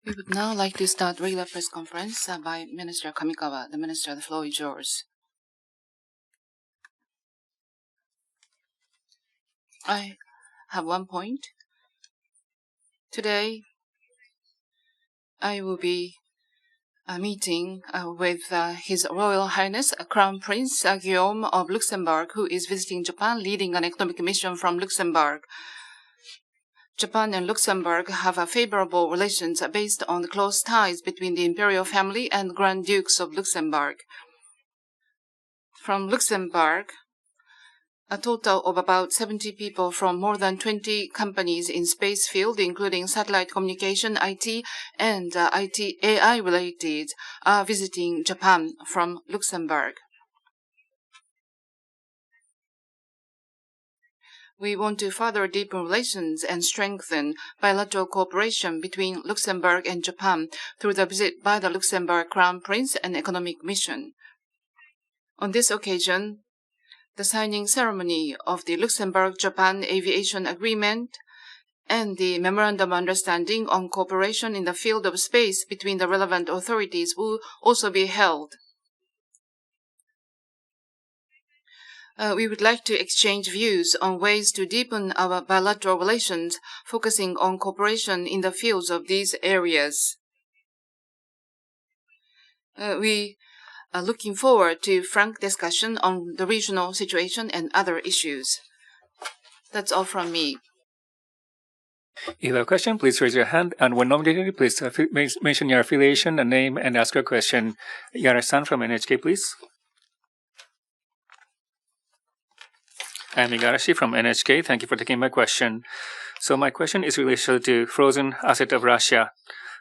We would now like to start regular press conference by Minister Kamikawa. The Minister, the floor is yours. I have one point. Today, I will be meeting with His Royal Highness Crown Prince Guillaume of Luxembourg, who is visiting Japan, leading an economic mission from Luxembourg. Japan and Luxembourg have favorable relations based on close ties between the imperial family and Grand Dukes of Luxembourg. From Luxembourg, a total of about 70 people from more than 20 companies in space field, including satellite communication, IT, and IT AI related, are visiting Japan from Luxembourg. We want to further deepen relations and strengthen bilateral cooperation between Luxembourg and Japan through the visit by the Luxembourg Crown Prince and economic mission. On this occasion, the signing ceremony of the Luxembourg-Japan Aviation Agreement and the Memorandum of Understanding on Cooperation in the Field of Space between the relevant authorities will also be held. We would like to exchange views on ways to deepen our bilateral relations, focusing on cooperation in the fields of these areas. We are looking forward to frank discussion on the regional situation and other issues. That's all from me. If you have a question, please raise your hand, and when nominated, please mention your affiliation and name and ask your question. Igarashi-san from NHK, please. I am Igarashi from NHK. Thank you for taking my question. So my question is related to frozen asset of Russia.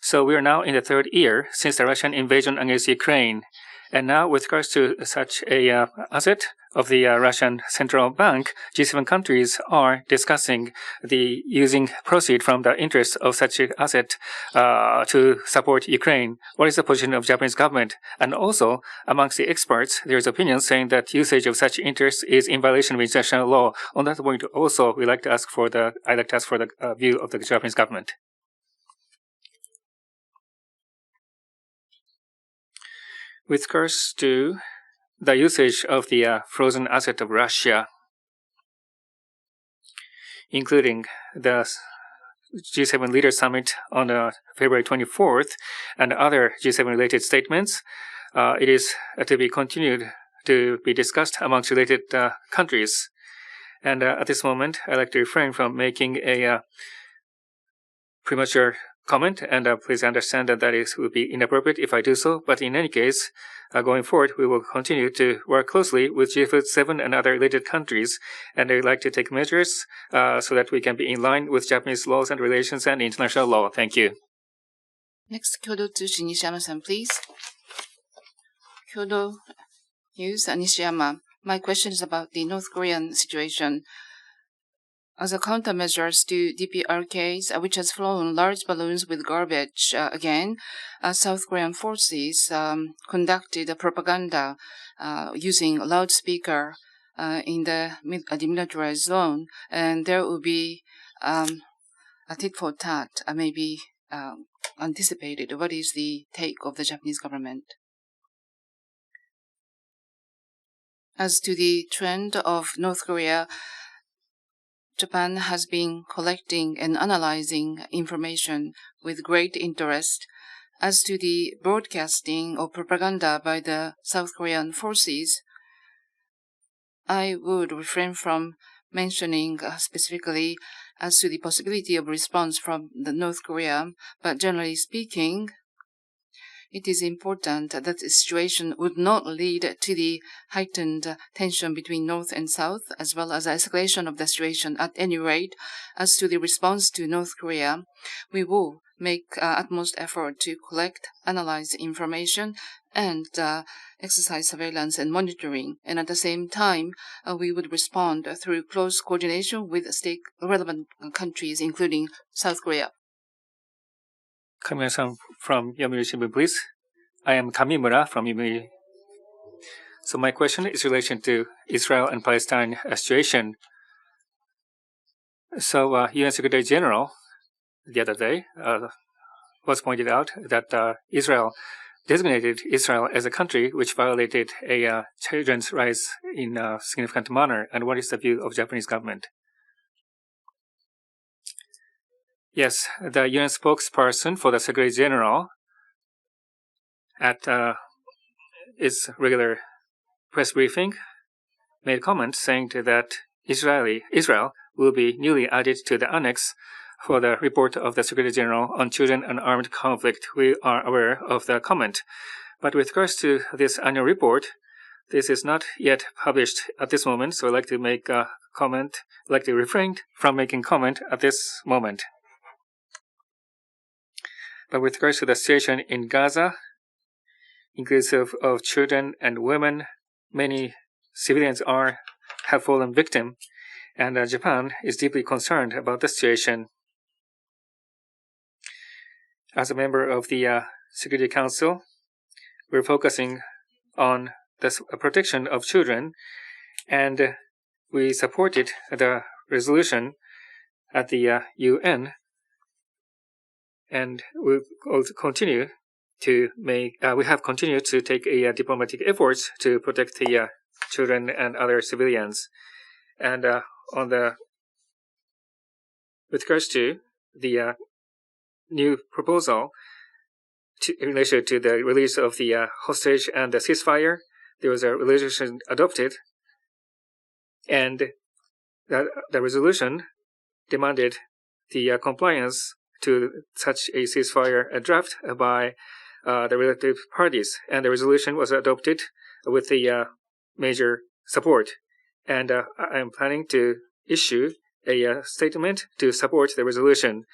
So we are now in the third year since the Russian invasion against Ukraine. And now with regards to such a asset of the Russian Central Bank, G7 countries are discussing the using proceeds from the interest of such an asset to support Ukraine. What is the position of Japanese government? And also, amongst the experts, there is opinion saying that usage of such interest is in violation of international law. On that point, also, I'd like to ask for the view of the Japanese government. With regards to the usage of the frozen asset of Russia, including the G7 Leaders Summit on February 24th and other G7-related statements, it is to be continued to be discussed amongst related countries. And at this moment, I'd like to refrain from making a premature comment, and please understand that would be inappropriate if I do so. But in any case, going forward, we will continue to work closely with G7 and other related countries, and I'd like to take measures so that we can be in line with Japanese laws and relations and international law. Thank you. Next, Kyodo Tsushin Nishiyama-san, please. Kyodo News, Nishiyama. My question is about the North Korean situation. As a countermeasures to DPRKs, which has flown large balloons with garbage again, South Korean forces conducted propaganda using loudspeaker in the demilitarized zone, and there will be a tit for tat, maybe anticipated. What is the take of the Japanese government? As to the trend of North Korea, Japan has been collecting and analyzing information with great interest. As to the broadcasting of propaganda by the South Korean forces, I would refrain from mentioning specifically as to the possibility of response from the North Korea, but generally speaking, it is important that the situation would not lead to the heightened tension between North and South, as well as the escalation of the situation. At any rate, as to the response to North Korea, we will make utmost effort to collect, analyze information, and exercise surveillance and monitoring. And at the same time, we would respond through close coordination with relevant countries, including South Korea. Kamimura-san from Yomiuri Shimbun, please. I am Kamimura from Yomiuri. So my question is in relation to Israel and Palestine situation. So UN Secretary General the other day was pointed out that Israel designated Israel as a country which violated a children's rights in a significant manner. And what is the view of Japanese government? Yes, the UN spokesperson for the Secretary General at its regular press briefing made comments saying that Israel will be newly added to the annex for the report of the Secretary General on children and armed conflict. We are aware of the comment. But with regards to this annual report, this is not yet published at this moment, so I'd like to make a comment, I'd like to refrain from making comment at this moment. But with regards to the situation in Gaza, inclusive of children and women, many civilians have fallen victim, and Japan is deeply concerned about the situation. As a member of the Security Council, we're focusing on the protection of children, and we supported the resolution at the UN, and we continue to we have continued to take diplomatic efforts to protect the children and other civilians. And with regards to the new proposal in relation to the release of the hostage and the ceasefire, there was a resolution adopted, and the resolution demanded the compliance to such a ceasefire draft by the relative parties, and the resolution was adopted with the major support. And I am planning to issue a statement to support the resolution.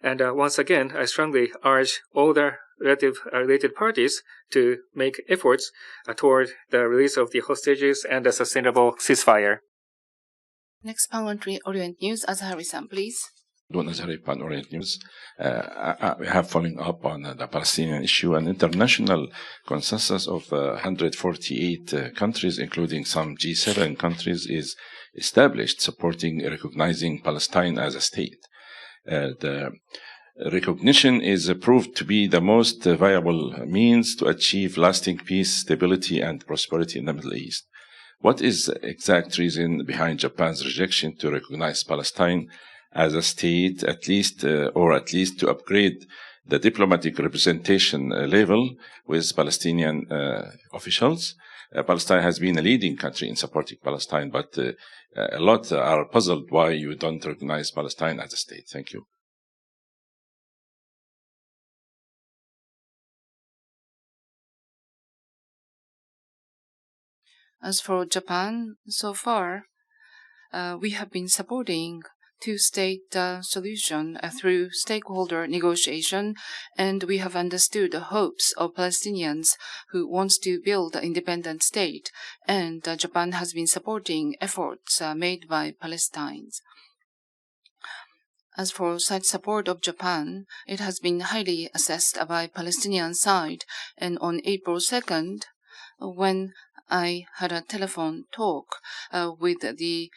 And once again, I strongly urge all the related parties to make efforts toward the release of the hostages and a sustainable ceasefire. Next, Pan Orient News, Azahari-san, please. Don Azhari, Pan Orient News. We have following up on the Palestinian issue. An international consensus of 148 countries, including some G7 countries, is established supporting recognizing Palestine as a state. The recognition is proved to be the most viable means to achieve lasting peace, stability, and prosperity in the Middle East. What is the exact reason behind Japan's rejection to recognize Palestine as a state, at least to upgrade the diplomatic representation level with Palestinian officials? Palestine has been a leading country in supporting Palestine, but a lot are puzzled why you don't recognize Palestine as a state. Thank you. As for Japan, so far, we have been supporting two-state solution through stakeholder negotiation, and we have understood the hopes of Palestinians who wants to build an independent state, and Japan has been supporting efforts made by Palestinians. As for such support of Japan, it has been highly assessed by Palestinian side, and on April 2nd, when I had a telephone talk with the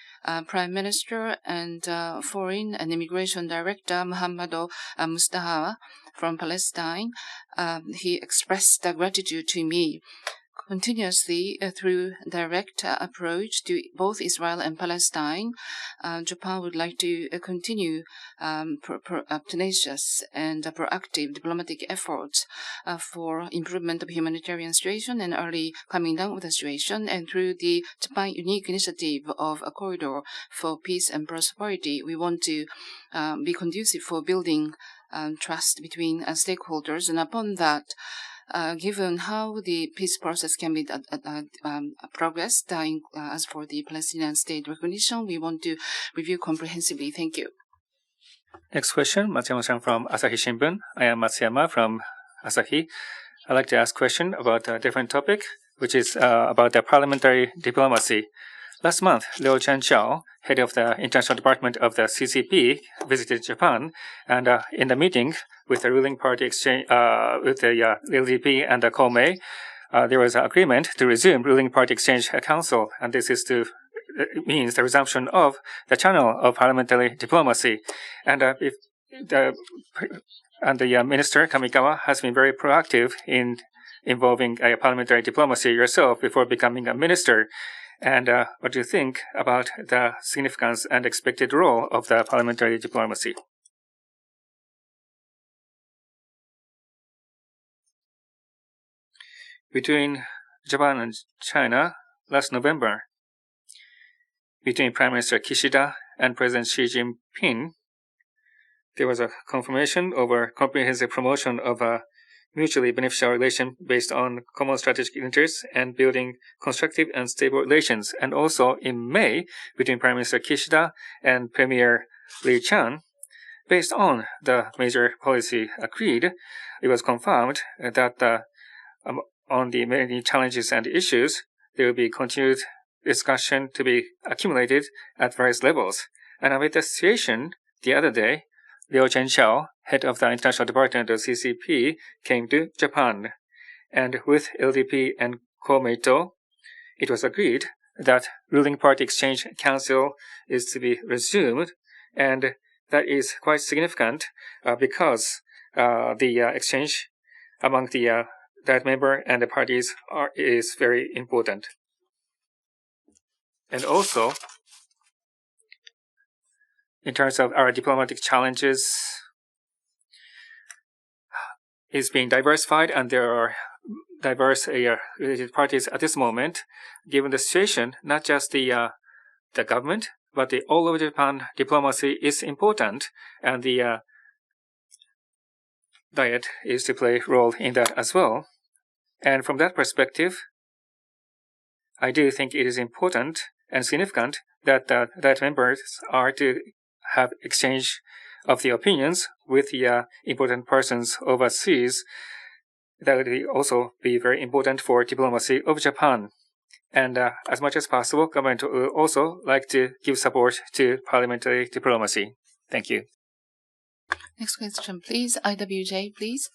Prime Minister and Foreign and Immigration Director Muhammad Mustafa from Palestine, he expressed gratitude to me. Continuously through direct approach to both Israel and Palestine, Japan would like to continue tenacious and proactive diplomatic efforts for improvement of humanitarian situation and early coming down with the situation. And through the Japan unique initiative of a corridor for peace and prosperity, we want to be conducive for building trust between stakeholders. And upon that, given how the peace process can be progressed as for the Palestinian state recognition, we want to review comprehensively. Thank you. Next question, Matsuyama-san from Asahi Shimbun. I am Matsuyama from Asahi. I'd like to ask a question about a different topic, which is about the parliamentary diplomacy. Last month, Liu Chen-chao, head of the International Department of the CCP, visited Japan, and in the meeting with the ruling party exchange, with the LDP and the Koumei, there was an agreement to resume ruling party exchange council, and this is means the resumption of the channel of parliamentary diplomacy. And if the And the Minister, Kamikawa, has been very proactive in involving parliamentary diplomacy yourself before becoming a minister. And what do you think about the significance and expected role of the parliamentary diplomacy? Between Japan and China last November, between Prime Minister Kishida and President Xi Jinping, there was a confirmation over comprehensive promotion of a mutually beneficial relation based on common strategic interests and building constructive and stable relations. And also in May, between Prime Minister Kishida and Premier Li Qiang, based on the major policy agreed, it was confirmed that on the many challenges and issues, there will be continued discussion to be accumulated at various levels. And amid the situation, the other day, Liu Chenxiao, head of the International Department of CCP, came to Japan. And with LDP and Komeito, it was agreed that ruling party exchange council is to be resumed. And that is quite significant because the exchange among that member and the parties is very important. And also, in terms of our diplomatic challenges, is being diversified, and there are diverse related parties at this moment. Given the situation, not just the government, but the all over Japan diplomacy is important, and the Diet is to play a role in that as well. And from that perspective, I do think it is important and significant that Diet members are to have exchange of the opinions with the important persons overseas. That would also be very important for diplomacy of Japan. And as much as possible, government would also like to give support to parliamentary diplomacy. Thank you. Next question, please. IWJ, please.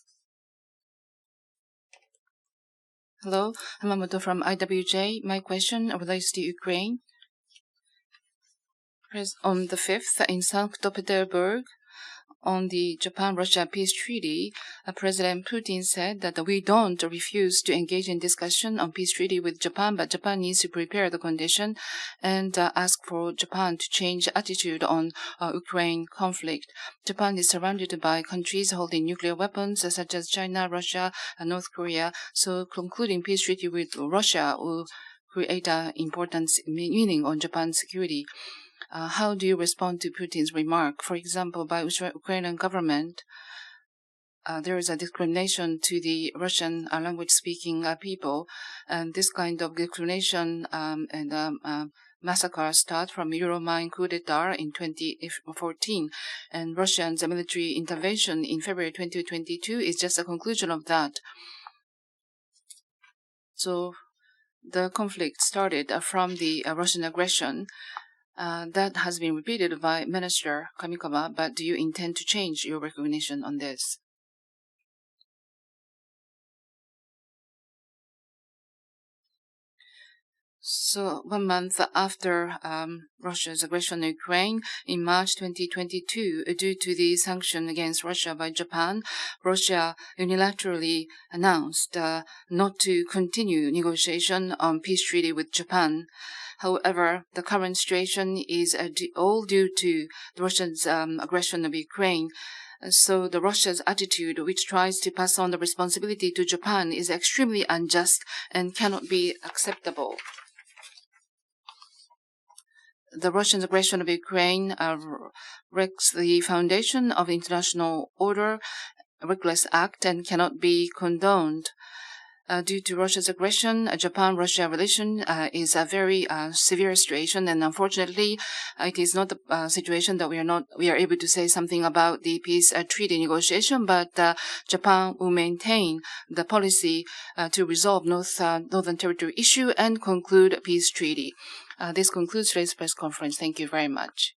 Hello, Hamamoto from IWJ. My question relates to Ukraine. On the 5th, in St. Petersburg, on the Japan-Russia peace treaty, President Putin said that we don't refuse to engage in discussion on peace treaty with Japan, but Japan needs to prepare the condition and ask for Japan to change attitude on Ukraine conflict. Japan is surrounded by countries holding nuclear weapons such as China, Russia, and North Korea. So concluding peace treaty with Russia will create an important meaning on Japan's security. How do you respond to Putin's remark? For example, by Ukrainian government, there is a discrimination to the Russian language-speaking people, and this kind of discrimination and massacre start from Euromine coup d'etat in 2014, and Russia's military intervention in February 2022 is just a conclusion of that. So the conflict started from the Russian aggression. That has been repeated by Minister Kamikawa, but do you intend to change your recognition on this? So 1 month after Russia's aggression on Ukraine, in March 2022, due to the sanction against Russia by Japan, Russia unilaterally announced not to continue negotiation on peace treaty with Japan. However, the current situation is all due to Russia's aggression of Ukraine. So the Russia's attitude, which tries to pass on the responsibility to Japan, is extremely unjust and cannot be acceptable. The Russian aggression of Ukraine wrecks the foundation of international order, a reckless act, and cannot be condoned. Due to Russia's aggression, Japan-Russia relation is a very severe situation, and unfortunately, it is not a situation that we are able to say something about the peace treaty negotiation. But Japan will maintain the policy to resolve Northern Territory issue and conclude a peace treaty. This concludes today's press conference. Thank you very much.